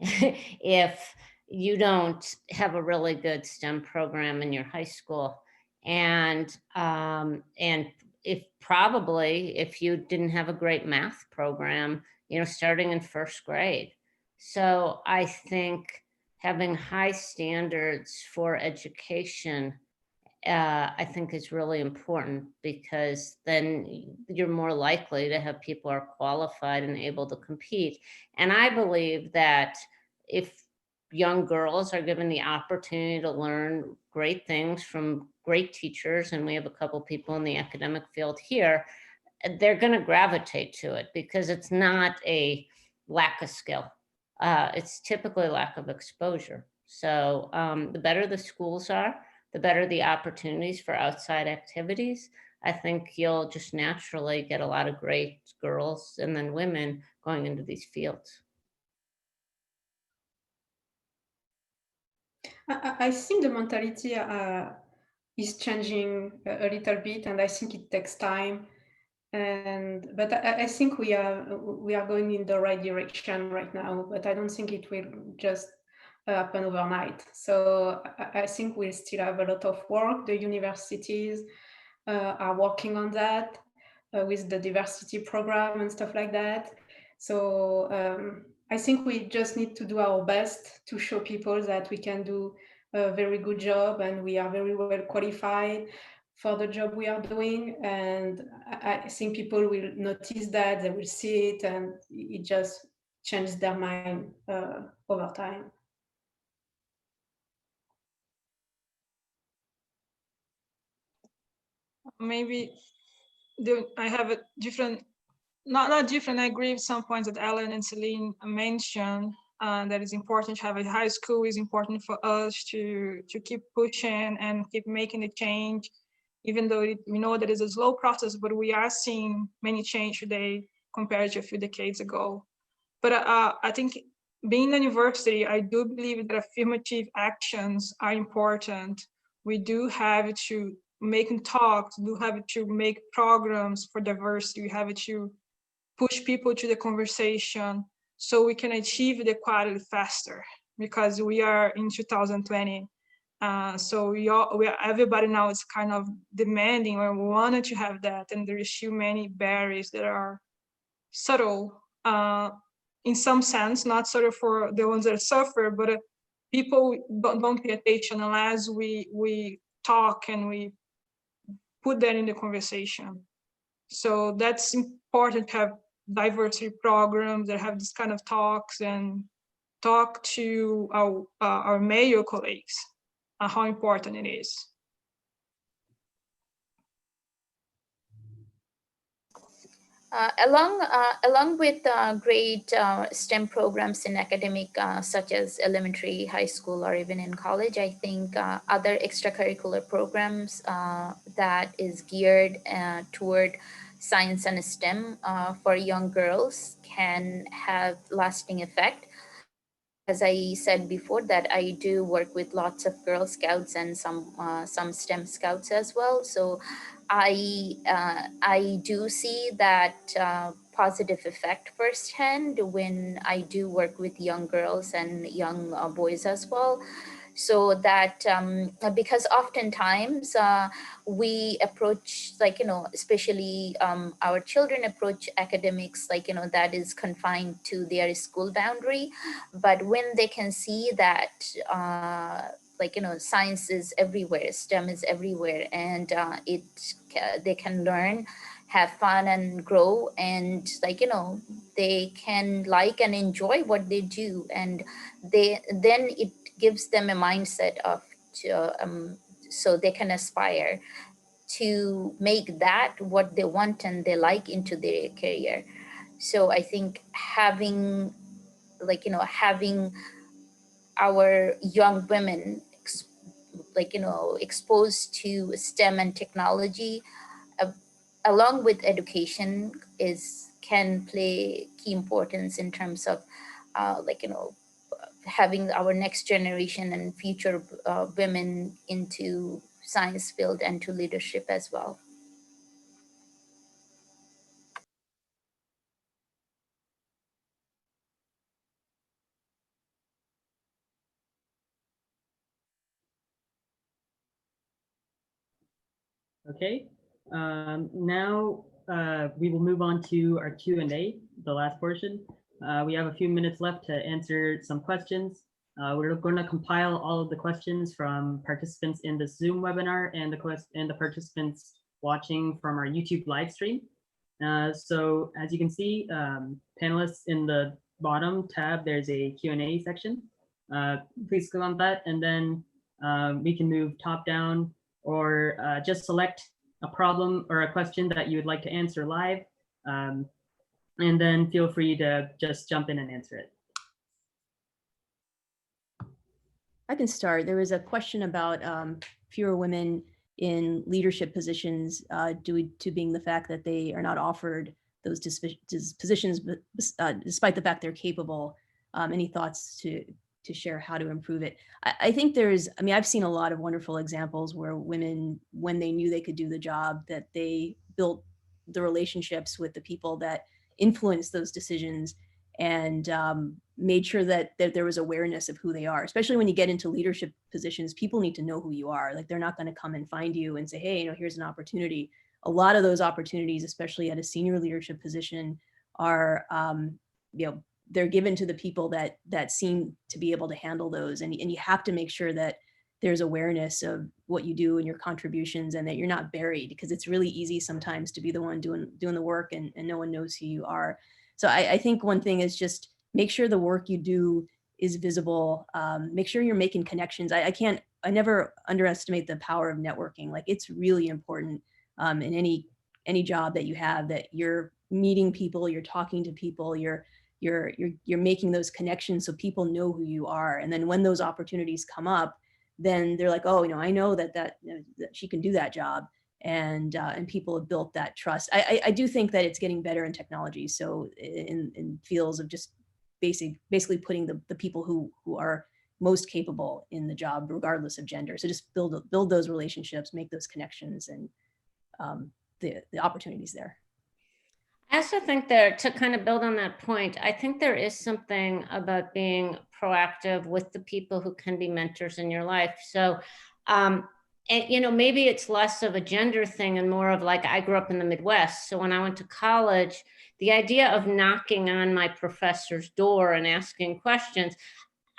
Speaker 2: if you don't have a really good STEM program in your high school, and if you didn't have a great math program, starting in first grade. So I think having high standards for education, I think is really important, because then you're more likely to have people who are qualified and able to compete. And I believe that if young girls are given the opportunity to learn great things from great teachers, and we have a couple people in the academic field here, they're going to gravitate to it, because it's not a lack of skill. It's typically lack of exposure. So the better the schools are, the better the opportunities for outside activities. I think you'll just naturally get a lot of great girls and then women going into these fields.
Speaker 3: I think the mentality is changing a little bit, and I think it takes time. But I think we are going in the right direction right now. But I don't think it will just happen overnight. So I think we still have a lot of work. The universities are working on that with the diversity program and stuff like that. So I think we just need to do our best to show people that we can do a very good job, and we are very well qualified for the job we are doing. And I think people will notice that, they will see it, and it just changes their mind over time.
Speaker 7: Maybe I have a different, not different, I agree with some points that Ellen and Celine mentioned. That is important to have a high school, is important for us to keep pushing and keep making the change, even though we know that it's a slow process, but we are seeing many change today compared to a few decades ago. But I think being in a university, I do believe that affirmative actions are important. We do have to make talks, do have to make programs for diversity, we have to push people to the conversation so we can achieve the equality faster, because we are in 2020. So everybody now is kind of demanding or wanted to have that, and there is too many barriers that are subtle in some sense, not subtle for the ones that suffer, but people don't pay attention unless we talk and we put that in the conversation. So that's important to have diversity programs that have this kind of talks and talk to our male colleagues how important it is.
Speaker 8: Along with great STEM programs in academic, such as elementary, high school, or even in college, I think other extracurricular programs that is geared toward science and STEM for young girls can have lasting effect. As I said before, that I do work with lots of Girl Scouts and some STEM Scouts as well. So I do see that positive effect firsthand when I do work with young girls and young boys as well. So that because oftentimes we approach, like, especially our children approach academics, like, that is confined to their school boundary. But when they can see that like, science is everywhere, STEM is everywhere, and they can learn, have fun, and grow, and, like, they can like and enjoy what they do, and then it gives them a mindset of so they can aspire to make that what they want and they like into their career. So I think having, like, having our young women exposed to STEM and technology along with education can play key importance in terms of having our next generation and future women into science field and to leadership as well.
Speaker 1: Okay, now we will move on to our Q&A, the last portion. We have a few minutes left to answer some questions. We're going to compile all of the questions from participants in the Zoom webinar and the participants watching from our YouTube live stream. So as you can see, panelists, in the bottom tab, there's a Q&A section. Please click on that, and then we can move top down, or just select a problem or a question that you would like to answer live. And then feel free to just jump in and answer it.
Speaker 6: I can start. There was a question about fewer women in leadership positions due to being the fact that they are not offered those positions, despite the fact they're capable. Any thoughts to share how to improve it? I think I've seen a lot of wonderful examples where women, when they knew they could do the job, that they built the relationships with the people that influenced those decisions, and made sure that there was awareness of who they are. Especially when you get into leadership positions, people need to know who you are. Like, they're not going to come and find you and say, hey, here's an opportunity. A lot of those opportunities, especially at a senior leadership position, are they're given to the people that seem to be able to handle those. And you have to make sure that there's awareness of what you do and your contributions, and that you're not buried, because it's really easy sometimes to be the one doing the work and no one knows who you are. So I think one thing is just make sure the work you do is visible. Make sure you're making connections. I never underestimate the power of networking. Like, it's really important in any job that you have, that you're meeting people, you're talking to people, you're making those connections so people know who you are. And then when those opportunities come up, then they're like, oh, I know that she can do that job. And people have built that trust. I do think that it's getting better in technology. So in fields of just basically putting the people who are most capable in the job, regardless of gender. So just build those relationships, make those connections, and the opportunities there.
Speaker 2: I also think to kind of build on that point, I think there is something about being proactive with the people who can be mentors in your life. So, and, maybe it's less of a gender thing and more of, like, I grew up in the Midwest. So when I went to college, the idea of knocking on my professor's door and asking questions,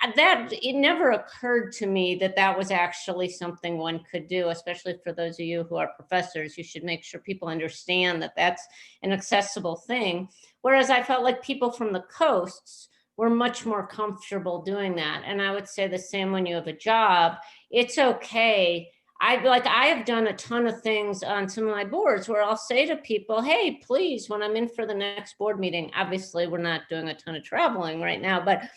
Speaker 2: it never occurred to me that was actually something one could do, especially for those of you who are professors. You should make sure people understand that that's an accessible thing. Whereas I felt like people from the coasts we're much more comfortable doing that. And I would say the same when you have a job. It's okay. I have done a ton of things on some of my boards where I'll say to people, hey, please, when I'm in for the next board meeting, obviously we're not doing a ton of traveling right now, but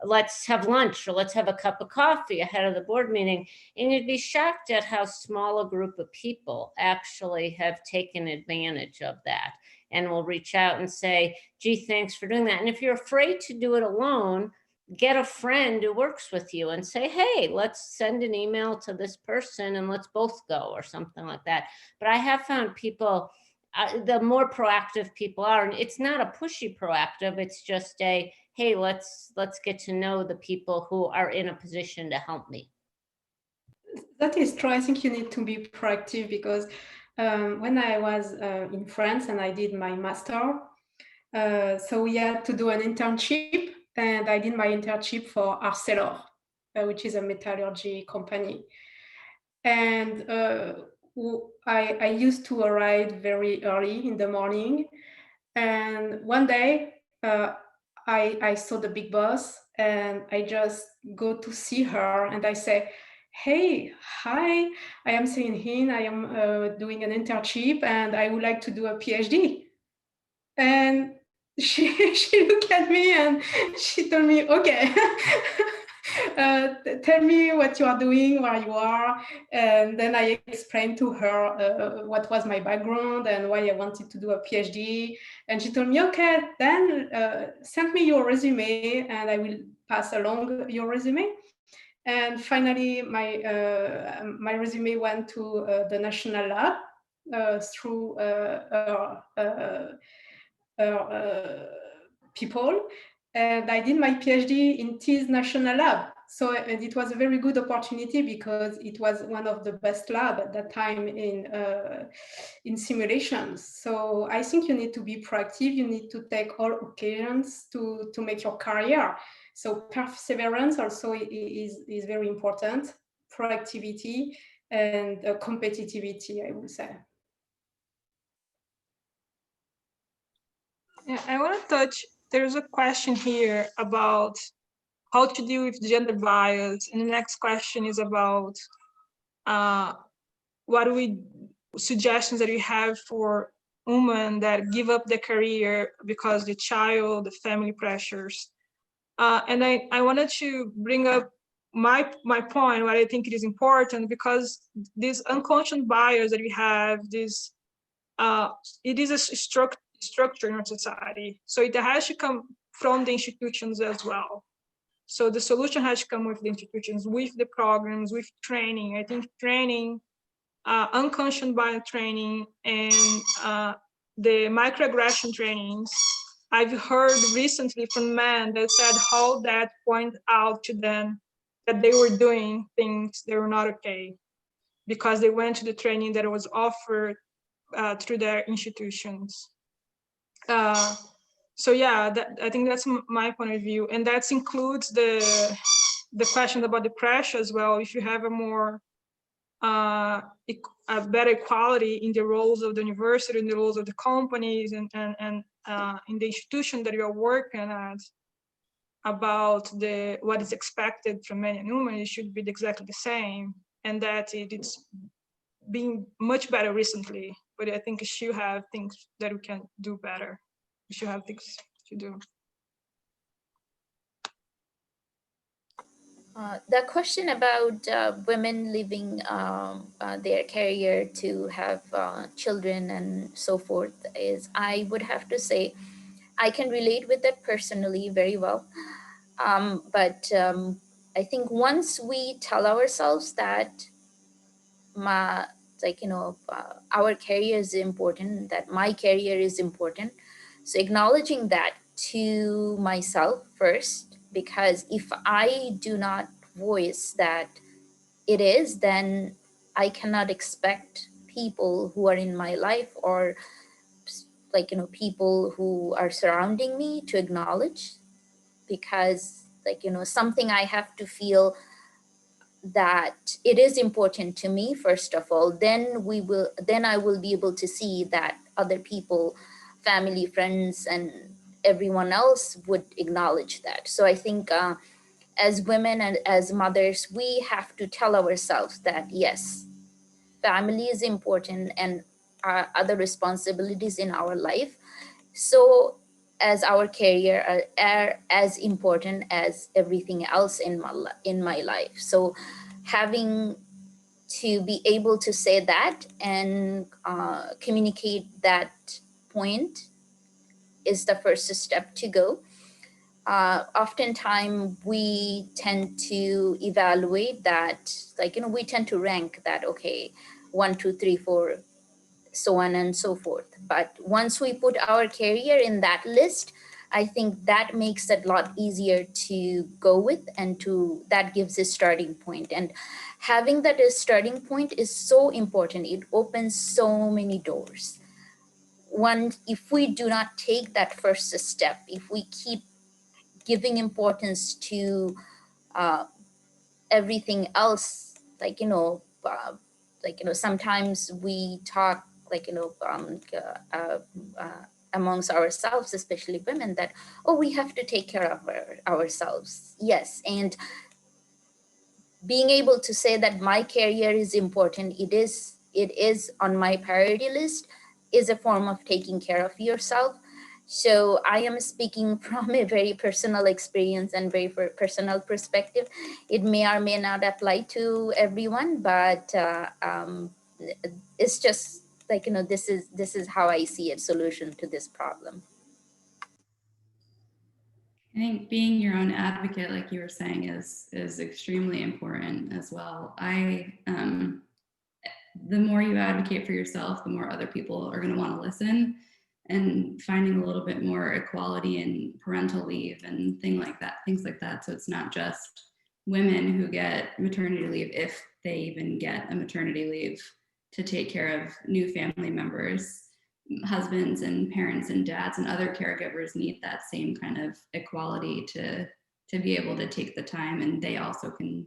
Speaker 2: let's have lunch or let's have a cup of coffee ahead of the board meeting. And you'd be shocked at how small a group of people actually have taken advantage of that and will reach out and say, gee, thanks for doing that. And if you're afraid to do it alone, get a friend who works with you and say, hey, let's send an email to this person and let's both go or something like that. But I have found people, the more proactive people are, and it's not a pushy proactive, it's just a, hey, let's get to know the people who are in a position to help me.
Speaker 3: That is true. I think you need to be proactive because when I was in France and I did my master, so we had to do an internship, and I did my internship for Arcelor, which is a metallurgy company. And I used to arrive very early in the morning. And one day I saw the big boss and I just go to see her and I say, hey, hi, I am Céline Hin. I am doing an internship and I would like to do a PhD. And she looked at me and she told me, okay, tell me what you are doing, where you are. And then I explained to her what was my background and why I wanted to do a PhD. And she told me, okay, then send me your resume and I will pass along your resume. And finally, my resume went to the National Lab through people, and I did my PhD in TIS National Lab. So and it was a very good opportunity because it was one of the best lab at that time in simulations. So I think you need to be proactive. You need to take all occasions to make your career. So perseverance also is very important. Proactivity and competitivity, I would say.
Speaker 7: Yeah, I want to touch, there's a question here about how to deal with gender bias. And the next question is about what are suggestions that you have for women that give up their career because the child, the family pressures. And I wanted to bring up my point, what I think it is important, because this unconscious bias that we have, this it is a structure in our society. So it has to come from the institutions as well. So the solution has to come with the institutions, with the programs, with training. I think training, unconscious bias training, and the microaggression trainings. I've heard recently from men that said how that point out to them that they were doing things that were not okay because they went to the training that was offered through their institutions. So yeah, I think that's my point of view, and that includes the question about the pressure as well. If you have a more a better equality in the roles of the university, in the roles of the companies, and in the institution that you are working at, about what is expected from men and women, it should be exactly the same, and that it's being much better recently. But I think we should have things that we can do better. We should have things to do.
Speaker 8: The question about women leaving their career to have children and so forth is, I would have to say, I can relate with that personally very well. But I think once we tell ourselves that our career is important, that my career is important, so acknowledging that to myself first, because if I do not voice that it is, then I cannot expect people who are in my life or people who are surrounding me to acknowledge, because something I have to feel that it is important to me first of all, then I will be able to see that other people, family, friends, and everyone else would acknowledge that. So I think as women and as mothers, we have to tell ourselves that yes, family is important and other responsibilities in our life. So as our career are as important as everything else in my life. So having to be able to say that and communicate that point is the first step to go. Oftentimes we tend to evaluate that, like, we tend to rank that, okay, 1, 2, 3, 4, so on and so forth. But once we put our career in that list, I think that makes it a lot easier to go with, and that gives a starting point. And having that as starting point is so important. It opens so many doors. If we do not take that first step, if we keep giving importance to everything else, sometimes we talk amongst ourselves, especially women, that, oh, we have to take care of ourselves. Yes, and being able to say that my career is important, it is on my priority list, is a form of taking care of yourself. So I am speaking from a very personal experience and very personal perspective. It may or may not apply to everyone, but it's just like, this is how I see a solution to this problem.
Speaker 4: I think being your own advocate, like you were saying, is extremely important as well. The more you advocate for yourself, the more other people are going to want to listen, and finding a little bit more equality in parental leave and things like that. So it's not just women who get maternity leave, if they even get a maternity leave to take care of new family members. Husbands and parents and dads and other caregivers need that same kind of equality to be able to take the time, and they also can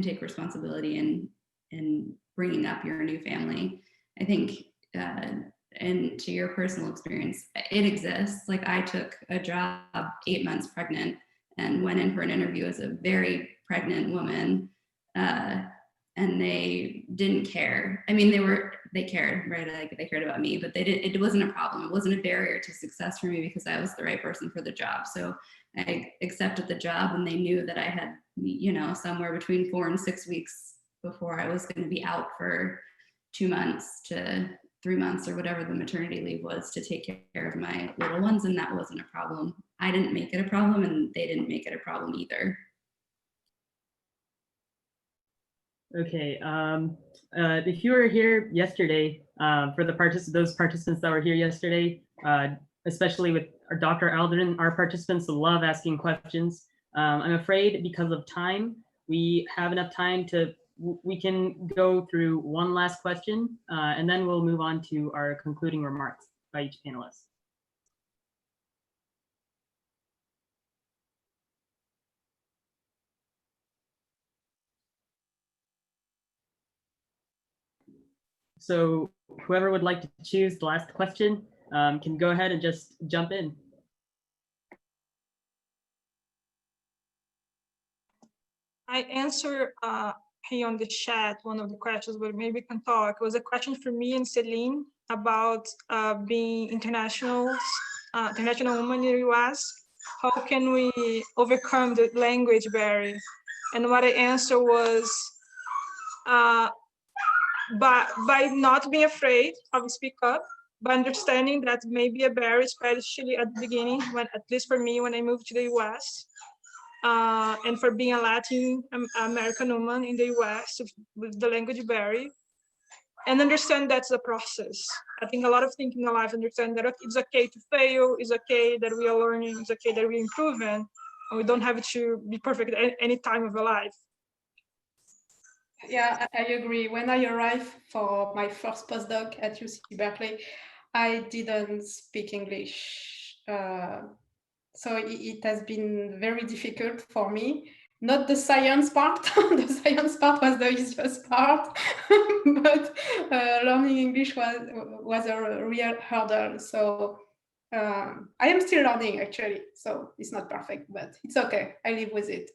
Speaker 4: take responsibility in bringing up your new family. I think, and to your personal experience, it exists. Like, I took a job 8 months pregnant and went in for an interview as a very pregnant woman, and they didn't care. I mean, they cared, right? Like, they cared about me, but it wasn't a problem. It wasn't a barrier to success for me because I was the right person for the job. So I accepted the job, and they knew that I had, somewhere between 4 and 6 weeks before I was going to be out for 2 months to 3 months or whatever the maternity leave was, to take care of my little ones. And that wasn't a problem. I didn't make it a problem, and they didn't make it a problem either.
Speaker 1: Okay, if you were here yesterday, for those participants that were here yesterday, especially with our Dr. Aldrin, our participants love asking questions. I'm afraid because of time, we have enough time we can go through one last question, and then we'll move on to our concluding remarks by each panelist. So whoever would like to choose the last question can go ahead and just jump in.
Speaker 7: I answer here on the chat one of the questions, but maybe can talk. It was a question for me and Celine about being international woman in the US. How can we overcome the language barrier? And what I answered was by not being afraid of speak up, by understanding that maybe a barrier, especially at the beginning, at least for me, when I moved to the US, and for being a Latin American woman in the US with the language barrier, and understand that's a process. I think a lot of things in life understand that it's okay to fail, it's okay that we are learning, it's okay that we're improving, and we don't have to be perfect at any time of our life.
Speaker 3: Yeah, I agree. When I arrived for my first postdoc at UC Berkeley, I didn't speak English. So it has been very difficult for me. Not the science part. The science part was the easiest part, but learning English was a real hurdle. So I am still learning actually, so it's not perfect, but it's okay. I live with it.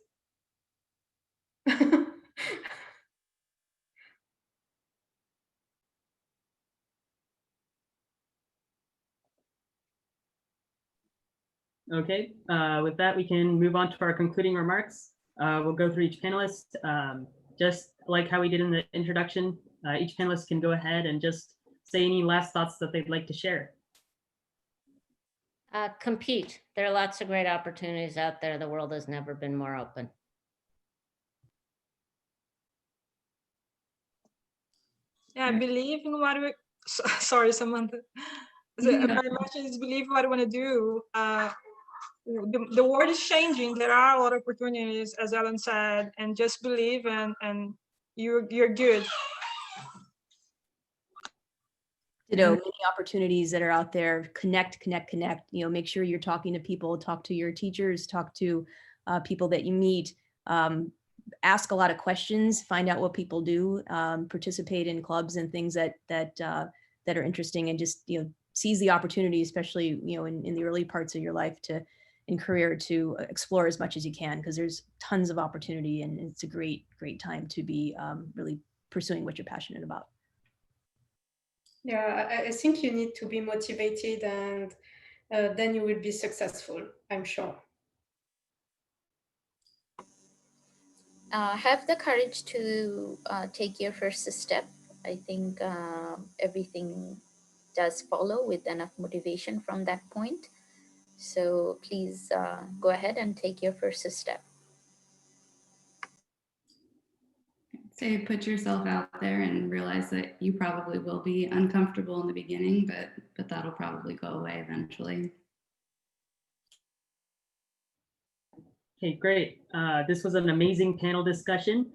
Speaker 1: Okay, with that, we can move on to our concluding remarks. We'll go through each panelist. Just like how we did in the introduction, each panelist can go ahead and just say any last thoughts that they'd like to share.
Speaker 2: Compete. There are lots of great opportunities out there. The world has never been more open.
Speaker 7: Yeah, believe in what we, sorry, Samantha. My message is believe what we want to do. The world is changing. There are a lot of opportunities, as Ellen said, and just believe and you're good.
Speaker 6: Many opportunities that are out there. Connect. Make sure you're talking to people, talk to your teachers, talk to people that you meet. Ask a lot of questions, find out what people do, participate in clubs and things that are interesting, and just seize the opportunity, especially in the early parts of your life in career, to explore as much as you can, because there's tons of opportunity, and it's a great time to be really pursuing what you're passionate about.
Speaker 3: Yeah, I think you need to be motivated, and then you will be successful, I'm sure.
Speaker 8: Have the courage to take your first step. I think everything does follow with enough motivation from that point. So please go ahead and take your first step.
Speaker 4: Say put yourself out there and realize that you probably will be uncomfortable in the beginning, but that'll probably go away eventually.
Speaker 1: Okay, great. This was an amazing panel discussion.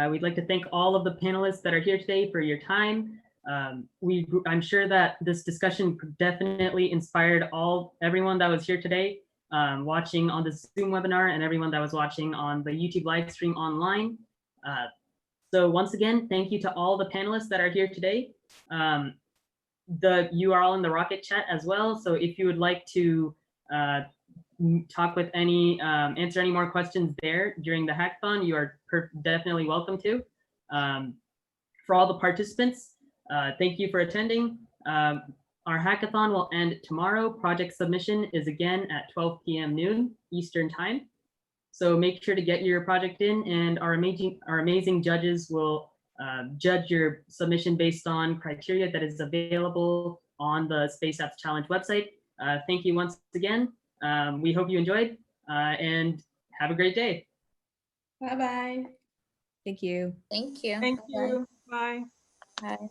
Speaker 1: We'd like to thank all of the panelists that are here today for your time. I'm sure that this discussion definitely inspired everyone that was here today, watching on the Zoom webinar, and everyone that was watching on the YouTube live stream online. So once again, thank you to all the panelists that are here today. You are all in the Rocket chat as well. So if you would like to talk with answer any more questions there during the hackathon, you are definitely welcome to. For all the participants, thank you for attending. Our hackathon will end tomorrow. Project submission is again at 12 p.m. noon Eastern time. So make sure to get your project in, and our amazing judges will judge your submission based on criteria that is available on the Space Apps Challenge website. Thank you once again. We hope you enjoyed, and have a great day.
Speaker 3: Bye-bye.
Speaker 6: Thank you.
Speaker 8: Thank you.
Speaker 7: Thank you. Bye.
Speaker 8: Bye.